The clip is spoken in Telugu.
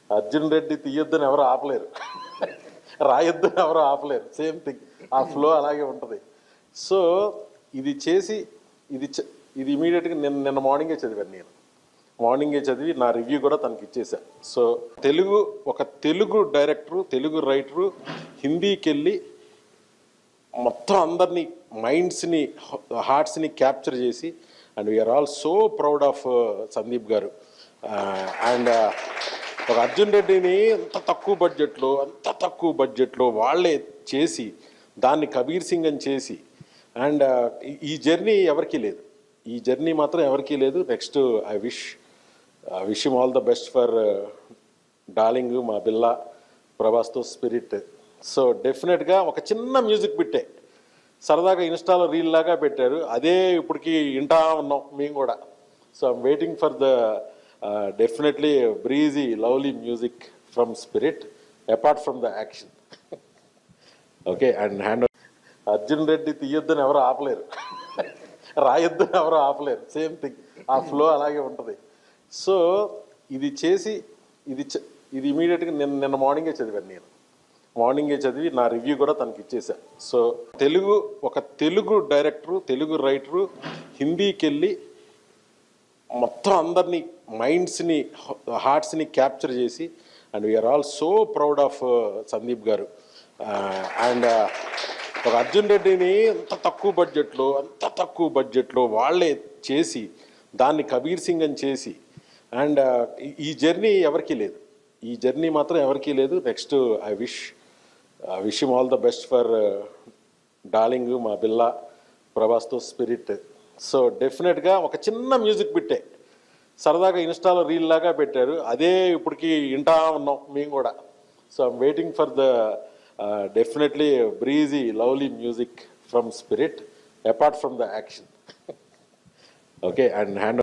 అర్జున్ రెడ్డి తీయొద్దని ఎవరు ఆపలేరు, రాయొద్దని ఎవరు ఆపలేరు. సేమ్ థింగ్, ఆ ఫ్లో అలాగే ఉంటుంది. సో ఇది చేసి ఇది ఇమీడియట్గా నిన్న మార్నింగే చదివాను. నేను మార్నింగే చదివి నా రివ్యూ కూడా తనకి ఇచ్చేసాను. సో ఒక తెలుగు డైరెక్టరు, తెలుగు రైటరు హిందీకి వెళ్ళి మొత్తం అందరినీ మైండ్స్ని, హార్ట్స్ని క్యాప్చర్ చేసి, and we are all so proud of Sandeep garu. And ఒక అర్జున్ రెడ్డిని అంత తక్కువ బడ్జెట్లో వాళ్ళే చేసి దాన్ని కబీర్ సింగ్ అని చేసి, అండ్ ఈ జర్నీ ఎవరికీ లేదు, ఈ జర్నీ మాత్రం ఎవరికీ లేదు. Next I wish him all the best for darling, మా బిల్లా, ప్రభాస్తో స్పిరిట్. సో డెఫినెట్గా ఒక చిన్న మ్యూజిక్ బిట్టే సరదాగా ఇన్స్టాలో రీల్ లాగా పెట్టారు, అదే ఇప్పటికి వింటా ఉన్నాం మేము కూడా. So I'm waiting for the definitely breezy lovely music from spirit apart from the action. Okay, and hand Arjun Reddy తీయొద్దని ఎవరు ఆపలేరు, రాయొద్దని ఎవరు ఆపలేరు. సేమ్ థింగ్, ఆ ఫ్లో అలాగే ఉంటుంది. సో ఇది చేసి ఇది ఇమీడియట్గా నిన్న మార్నింగే చదివాను. నేను మార్నింగే చదివి నా రివ్యూ కూడా తనకి ఇచ్చేసాను. సో ఒక తెలుగు డైరెక్టరు, తెలుగు రైటరు హిందీకి వెళ్ళి మొత్తం అందరినీ మైండ్స్ని, హార్ట్స్ని క్యాప్చర్ చేసి, and we are all so proud of Sandeep garu. And ఒక అర్జున్ రెడ్డిని అంత తక్కువ బడ్జెట్లో వాళ్ళే చేసి దాన్ని కబీర్ సింగ్ అని చేసి, అండ్ ఈ జర్నీ ఎవరికీ లేదు, ఈ జర్నీ మాత్రం ఎవరికీ లేదు. Next I wish him all the best for darling, మా బిల్లా, ప్రభాస్తో స్పిరిట్. సో డెఫినెట్గా ఒక చిన్న మ్యూజిక్ బిట్టే సరదాగా ఇన్స్టాలో రీల్ లాగా పెట్టారు, అదే ఇప్పటికి వింటా ఉన్నాం మేము కూడా. So I'm waiting for the definitely breezy lovely music from spirit apart from the action. Okay, and hand